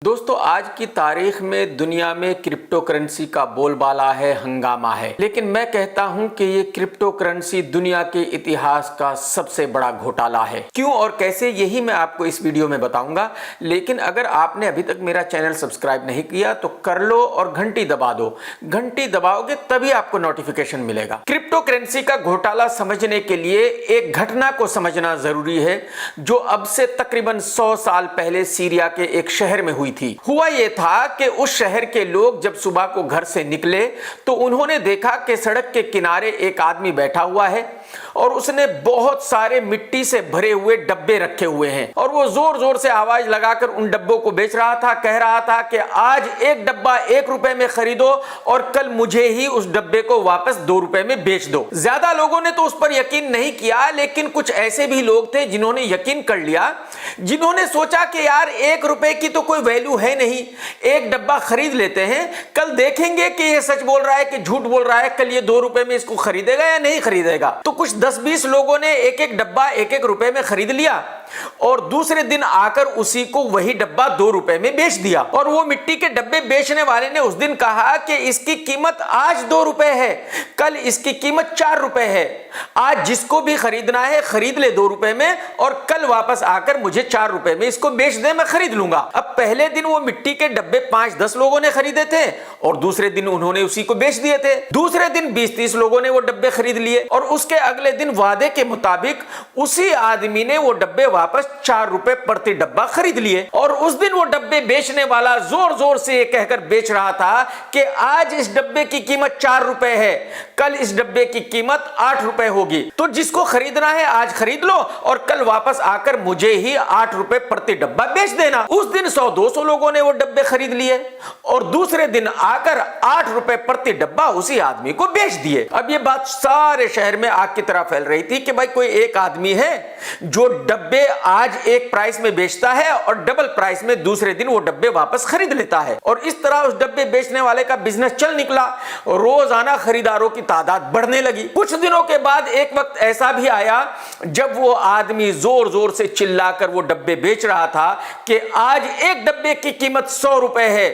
दोस्तों आज की तारीख में दुनिया में क्रिप्टो करेंसी का बोलबाला है, हंगामा है। लेकिन मैं कहता हूं कि ये क्रिप्टो करेंसी दुनिया के इतिहास का सबसे बड़ा घोटाला है। क्यों और कैसे, यही मैं आपको इस वीडियो में बताऊंगा। लेकिन अगर आपने अभी तक मेरा चैनल सब्सक्राइब नहीं किया तो कर लो और घंटी दबा दो। घंटी दबाओगे तभी आपको नोटिफिकेशन मिलेगा। क्रिप्टो करेंसी का घोटाला समझने के लिए एक घटना को समझना जरूरी है, जो अब से तकरीबन 100 साल पहले सीरिया के एक शहर में हुई थी। हुआ यह था कि उस शहर के लोग जब सुबह को घर से निकले तो उन्होंने देखा कि सड़क के किनारे एक आदमी बैठा हुआ है और उसने बहुत सारे मिट्टी से भरे हुए डब्बे रखे हुए हैं और वो जोर जोर से आवाज लगाकर उन डब्बों को बेच रहा था। कह रहा था कि आज एक डब्बा 1 रुपए में खरीदो और कल मुझे ही उस डब्बे को वापस 2 रुपए में बेच दो। ज्यादा लोगों ने तो उस पर यकीन नहीं किया, लेकिन कुछ ऐसे भी लोग थे जिन्होंने यकीन कर लिया, जिन्होंने सोचा कि यार 1 रुपए की तो कोई वैल्यू है नहीं, एक डब्बा खरीद लेते हैं, कल देखेंगे कि ये सच बोल रहा है कि झूठ बोल रहा है, कल ये 2 रुपए में इसको खरीदेगा या नहीं खरीदेगा। तो कुछ 10-20 लोगों ने एक एक डब्बा 1-1 रुपए में खरीद लिया और दूसरे दिन आकर उसी को वही डब्बा 2 रुपए में बेच दिया। और वो मिट्टी के डब्बे बेचने वाले ने उस दिन कहा कि इसकी कीमत आज 2 रुपए है, कल इसकी कीमत 4 रुपए है, आज जिसको भी खरीदना है खरीद ले 2 रुपए में और कल वापस आकर मुझे 4 रुपए में इसको बेच दे, मैं खरीद लूंगा। अब पहले दिन वो मिट्टी के डब्बे 5-10 लोगों ने खरीदे थे और दूसरे दिन उन्होंने उसी को बेच दिए थे। दूसरे दिन 20-30 लोगों ने वो डब्बे खरीद लिए और उसके अगले दिन वादे के मुताबिक उसी आदमी ने वो डब्बे वापस 4 रुपए प्रति डब्बा खरीद लिए। और उस दिन वो डब्बे बेचने वाला जोर जोर से ये कहकर बेच रहा था कि आज इस डब्बे की कीमत 4 रुपए है, कल इस डब्बे की कीमत 8 रुपए होगी, तो जिसको खरीदना है आज खरीद लो और कल वापस आकर मुझे ही 8 रुपए प्रति डब्बा बेच देना। उस दिन 100-200 लोगों ने वो डब्बे खरीद लिए और दूसरे दिन आकर 8 रुपए प्रति डब्बा उसी आदमी को बेच दिए। अब ये बात सारे शहर में आग की तरह फैल रही थी कि भाई कोई एक आदमी है जो डब्बे आज एक प्राइस में बेचता है और डबल प्राइस में दूसरे दिन वो डब्बे वापस खरीद लेता है। और इस तरह उस डब्बे बेचने वाले का बिजनेस चल निकला, रोजाना खरीदारों की तादाद बढ़ने लगी। कुछ दिनों के बाद एक वक्त ऐसा भी आया जब वो आदमी जोर जोर से चिल्लाकर वो डब्बे बेच रहा था कि आज एक डब्बे की कीमत 100 रुपए है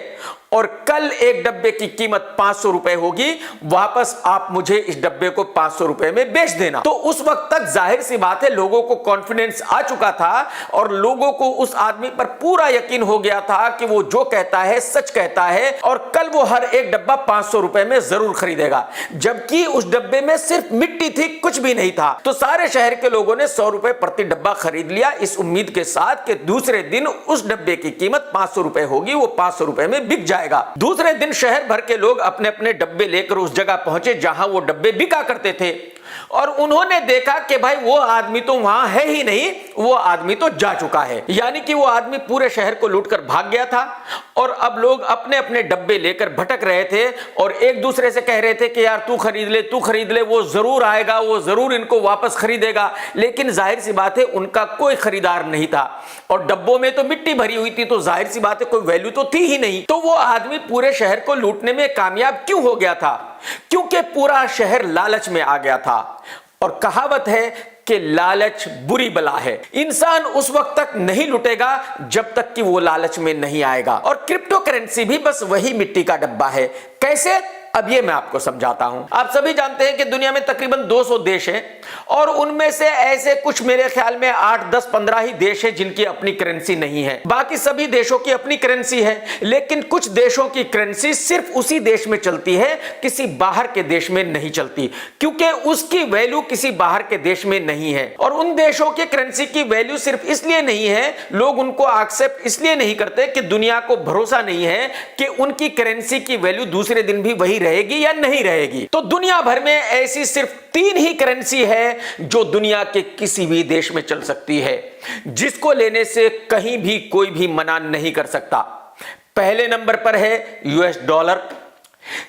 और कल एक डब्बे की कीमत 500 रुपए होगी, वापस आप मुझे इस डब्बे को 500 रुपए में बेच देना। तो उस वक्त तक जाहिर सी बात है लोगों को कॉन्फिडेंस आ चुका था और लोगों को उस आदमी पर पूरा यकीन हो गया था कि वो जो कहता है सच कहता है और कल वो हर एक डब्बा 500 रुपए में जरूर खरीदेगा। जबकि उस डब्बे में सिर्फ मिट्टी थी, कुछ भी नहीं था। तो सारे शहर के लोगों ने 100 रुपए प्रति डब्बा खरीद लिया इस उम्मीद के साथ कि दूसरे दिन उस डब्बे की कीमत 500 रुपए होगी, वो 500 रुपए में बिक जाएगा। दूसरे दिन शहर भर के लोग अपने अपने डब्बे लेकर उस जगह पहुंचे जहां वो डब्बे बिका करते थे और उन्होंने देखा कि भाई वो आदमी तो वहां है ही नहीं, वो आदमी तो जा चुका है। यानी कि वो आदमी पूरे शहर को लूटकर भाग गया था और अब लोग अपने अपने डब्बे लेकर भटक रहे थे और एक दूसरे से कह रहे थे कि यार तू खरीद ले, तू खरीद ले, वो जरूर आएगा, वो जरूर इनको वापस खरीदेगा। लेकिन जाहिर सी बात है उनका कोई खरीदार नहीं था और डब्बों में तो मिट्टी भरी हुई थी, तो जाहिर सी बात है कोई वैल्यू तो थी ही नहीं। तो वो आदमी पूरे शहर को लूटने में कामयाब क्यों हो गया था? क्योंकि पूरा शहर लालच में आ गया था। और कहावत है कि लालच बुरी बला है। इंसान उस वक्त तक नहीं लुटेगा जब तक कि वो लालच में नहीं आएगा। और क्रिप्टो करेंसी भी बस वही मिट्टी का डब्बा है। कैसे? अब ये मैं आपको समझाता हूं। आप सभी जानते हैं कि दुनिया में तकरीबन 200 देश हैं और उनमें से ऐसे कुछ मेरे ख्याल में 8, 10, 15 ही देश हैं जिनकी अपनी करेंसी नहीं है। बाकी सभी देशों की अपनी करेंसी है, लेकिन कुछ देशों की करेंसी सिर्फ उसी देश में चलती है, किसी बाहर के देश में नहीं चलती, क्योंकि उसकी वैल्यू किसी बाहर के देश में नहीं है। और उन देशों की करेंसी की वैल्यू सिर्फ इसलिए नहीं है, लोग उनको एक्सेप्ट इसलिए नहीं करते कि दुनिया को भरोसा नहीं है कि उनकी करेंसी की वैल्यू दूसरे दिन भी वही रहेगी या नहीं रहेगी। तो दुनिया भर में ऐसी सिर्फ 3 ही करेंसी है जो दुनिया के किसी भी देश में चल सकती है, जिसको लेने से कहीं भी कोई भी मना नहीं कर सकता। पहले नंबर पर है यूएस डॉलर,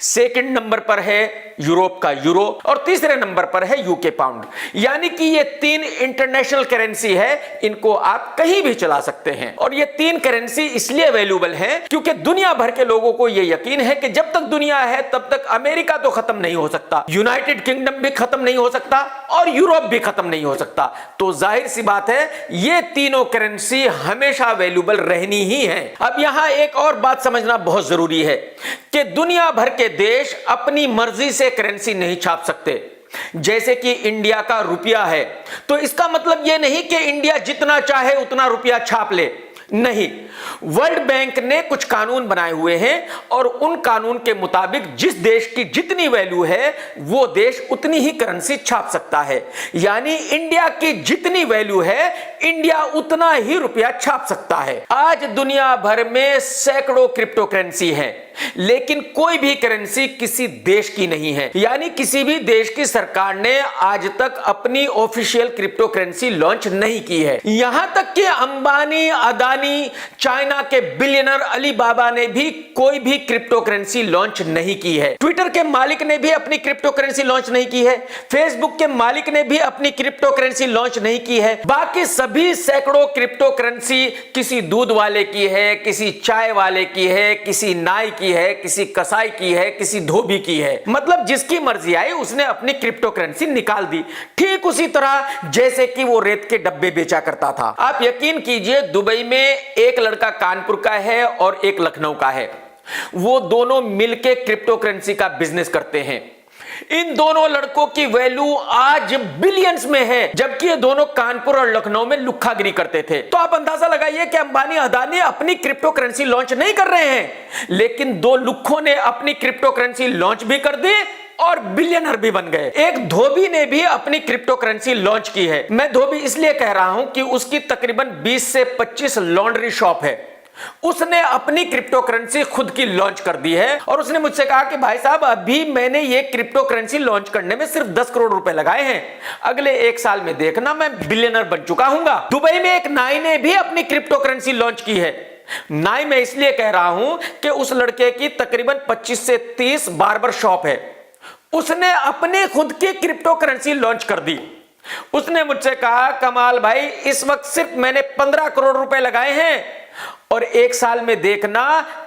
सेकंड नंबर पर है यूरोप का यूरो और तीसरे नंबर पर है यूके पाउंड। यानी कि ये तीन इंटरनेशनल करेंसी है, इनको आप कहीं भी चला सकते हैं। और ये तीन करेंसी इसलिए वैल्यूएबल है क्योंकि दुनिया भर के लोगों को यह यकीन है कि जब तक दुनिया है तब तक अमेरिका तो खत्म नहीं हो सकता, यूनाइटेड किंगडम भी खत्म नहीं हो सकता और यूरोप भी खत्म नहीं हो सकता। तो जाहिर सी बात है ये तीनों करेंसी हमेशा वैल्यूएबल रहनी ही है। अब यहां एक और बात समझना बहुत जरूरी है कि दुनिया भर के देश अपनी मर्जी से करेंसी नहीं छाप सकते। जैसे कि इंडिया का रुपया है तो इसका मतलब यह नहीं कि इंडिया जितना चाहे उतना रुपया छाप ले, नहीं। वर्ल्ड बैंक ने कुछ कानून बनाए हुए हैं और उन कानून के मुताबिक जिस देश की जितनी वैल्यू है वो देश उतनी ही करेंसी छाप सकता है। यानी इंडिया की जितनी वैल्यू है इंडिया उतना ही रुपया छाप सकता है। आज दुनिया भर में सैकड़ों क्रिप्टो करेंसी हैं, लेकिन कोई भी करेंसी किसी देश की नहीं है। यानी किसी भी देश की सरकार ने आज तक अपनी ऑफिशियल क्रिप्टो करेंसी लॉन्च नहीं की है। यहां तक कि अंबानी, अदानी, चाइना के बिलियनर अली बाबा ने भी कोई भी क्रिप्टो करेंसी लॉन्च नहीं की है। ट्विटर के मालिक ने भी अपनी क्रिप्टो करेंसी लॉन्च नहीं की है। फेसबुक के मालिक ने भी अपनी क्रिप्टो करेंसी लॉन्च नहीं की है। बाकी सभी सैकड़ों क्रिप्टो करेंसी किसी दूध वाले की है, किसी चाय वाले की है, किसी नाई की है, किसी कसाई की है, किसी धोबी की है। मतलब जिसकी मर्जी आई उसने अपनी क्रिप्टो करेंसी निकाल दी। ठीक उसी तरह जैसे कि वो रेत के डब्बे बेचा करता था। आप यकीन कीजिए दुबई में एक लड़का कानपुर का है और एक लखनऊ का है, वो दोनों मिलके क्रिप्टो करेंसी का बिजनेस करते हैं। इन दोनों लड़कों की वैल्यू आज बिलियंस में है, जबकि ये दोनों कानपुर और लखनऊ में लुक्खागिरी करते थे। तो आप अंदाजा लगाइए कि अंबानी, अदानी अपनी क्रिप्टो करेंसी लॉन्च नहीं कर रहे हैं, लेकिन दो लुक्खों ने अपनी क्रिप्टो करेंसी लॉन्च भी कर दी और बिलियनर भी बन गए। एक धोबी ने भी अपनी क्रिप्टो करेंसी लॉन्च की है। मैं धोबी इसलिए कह रहा हूं कि उसकी तकरीबन 20 से 25 लॉन्ड्री शॉप है। उसने अपनी क्रिप्टो करेंसी खुद की लॉन्च कर दी है और उसने मुझसे कहा कि भाई साहब अभी मैंने ये क्रिप्टो करेंसी लॉन्च करने में सिर्फ 10 करोड़ रुपए लगाए हैं, अगले 1 साल में देखना मैं बिलियनर बन चुका हूंगा। दुबई में एक नाई ने भी अपनी क्रिप्टो करेंसी लॉन्च की है। नाई मैं इसलिए कह रहा हूं कि उस लड़के की तकरीबन 25 से 30 बार्बर शॉप है। उसने अपनी खुद की क्रिप्टो करेंसी लॉन्च कर दी। उसने मुझसे कहा कमाल भाई इस वक्त सिर्फ मैंने 15 करोड़ रुपए लगाए हैं और 1 साल में देखना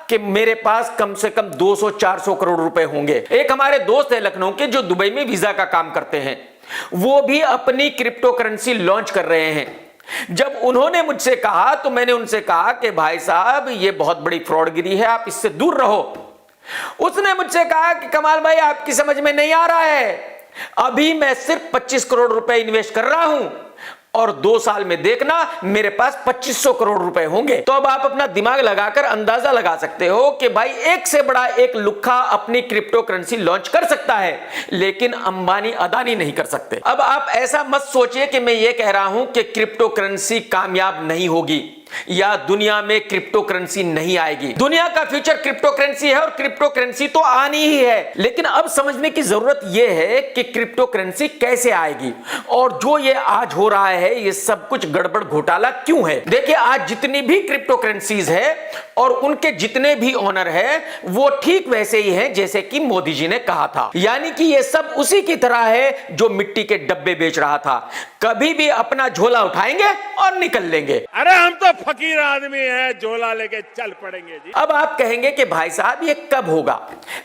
कि मेरे पास कम से कम 200-400 करोड़ रुपए होंगे। एक हमारे दोस्त है लखनऊ के जो दुबई में वीजा का काम करते हैं, वो भी अपनी क्रिप्टो करेंसी लॉन्च कर रहे हैं। जब उन्होंने मुझसे कहा तो मैंने उनसे कहा कि भाई साहब ये बहुत बड़ी फ्रॉडगिरी है, आप इससे दूर रहो। उसने मुझसे कहा कि कमाल भाई आपकी समझ में नहीं आ रहा है, अभी मैं सिर्फ 25 करोड़ रुपए इन्वेस्ट कर रहा हूं और 2 साल में देखना मेरे पास 2500 करोड़ रुपए होंगे। तो अब आप अपना दिमाग लगाकर अंदाजा लगा सकते हो कि भाई एक से बड़ा एक लुक्खा अपनी क्रिप्टो करेंसी लॉन्च कर सकता है, लेकिन अंबानी, अदानी नहीं कर सकते। अब आप ऐसा मत सोचिए कि मैं ये कह रहा हूं कि क्रिप्टो करेंसी कामयाब नहीं होगी या दुनिया में क्रिप्टो करेंसी नहीं आएगी। दुनिया का फ्यूचर क्रिप्टो करेंसी है और क्रिप्टो करेंसी तो आनी ही है, लेकिन अब समझने की जरूरत यह है कि क्रिप्टो करेंसी कैसे आएगी और जो ये आज हो रहा है ये सब कुछ गड़बड़ घोटाला क्यों है। देखिए आज जितनी भी क्रिप्टो करेंसीज है और उनके जितने भी ओनर है वो ठीक वैसे ही हैं जैसे कि मोदी जी ने कहा था। यानी कि ये सब उसी की तरह है जो मिट्टी के डब्बे बेच रहा था, कभी भी अपना झोला उठाएंगे और निकल लेंगे। अरे हम तो फकीर आदमी है, झोला लेके चल पड़ेंगे जी। अब आप कहेंगे कि भाई साहब ये कब होगा?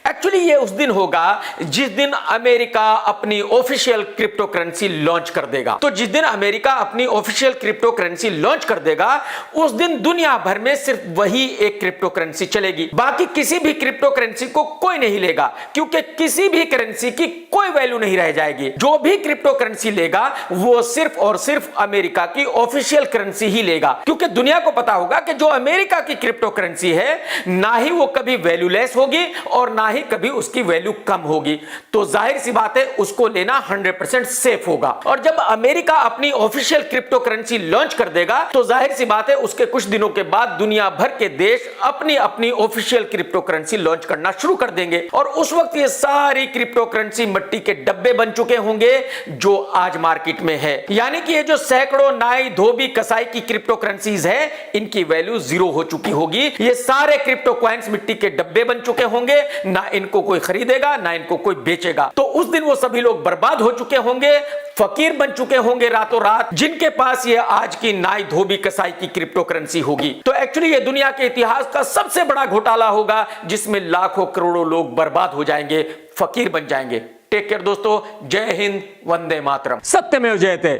एक्चुअली ये उस दिन होगा जिस दिन अमेरिका अपनी ऑफिशियल क्रिप्टो करेंसी लॉन्च कर देगा। तो जिस दिन अमेरिका अपनी ऑफिशियल क्रिप्टो करेंसी लॉन्च कर देगा उस दिन दुनिया भर में सिर्फ वही एक क्रिप्टो करेंसी चलेगी, बाकी किसी भी क्रिप्टो करेंसी को कोई नहीं लेगा, क्योंकि किसी भी करेंसी की कोई वैल्यू नहीं रह जाएगी। जो भी क्रिप्टो करेंसी लेगा वो सिर्फ और सिर्फ अमेरिका की ऑफिशियल करेंसी ही लेगा, क्योंकि दुनिया को पता होगा कि जो अमेरिका की क्रिप्टो करेंसी है ना ही वो कभी वैल्यूलेस होगी और ना ही कभी उसकी वैल्यू कम होगी। तो जाहिर सी बात है उसको लेना 100% सेफ होगा। और जब अमेरिका अपनी ऑफिशियल क्रिप्टो करेंसी लॉन्च कर देगा तो जाहिर सी बात है उसके कुछ दिनों के बाद दुनिया भर के देश अपनी अपनी ऑफिशियल क्रिप्टो करेंसी लॉन्च करना शुरू कर देंगे और उस वक्त ये सारी क्रिप्टो करेंसी मिट्टी के डब्बे बन चुके होंगे जो आज मार्केट में है। यानी कि ये जो सैकड़ों नाई, धोबी, कसाई की क्रिप्टो करेंसीज है है इनकी वैल्यू जीरो हो चुकी होगी। ये सारे क्रिप्टो कॉइन्स मिट्टी के डब्बे बन चुके होंगे, ना इनको कोई खरीदेगा ना इनको कोई बेचेगा। तो उस दिन वो सभी लोग बर्बाद हो चुके होंगे, फकीर बन चुके होंगे रातों रात, जिनके पास ये आज की नाई धोबी कसाई की क्रिप्टो करेंसी होगी। तो एक्चुअली ये दुनिया के इतिहास का सबसे बड़ा घोटाला होगा, जिसमें लाखों करोड़ों लोग बर्बाद हो जाएंगे, फकीर बन जाएंगे। टेक केयर दोस्तों, जय हिंद, वंदे मातरम। सत्यमेव जयते।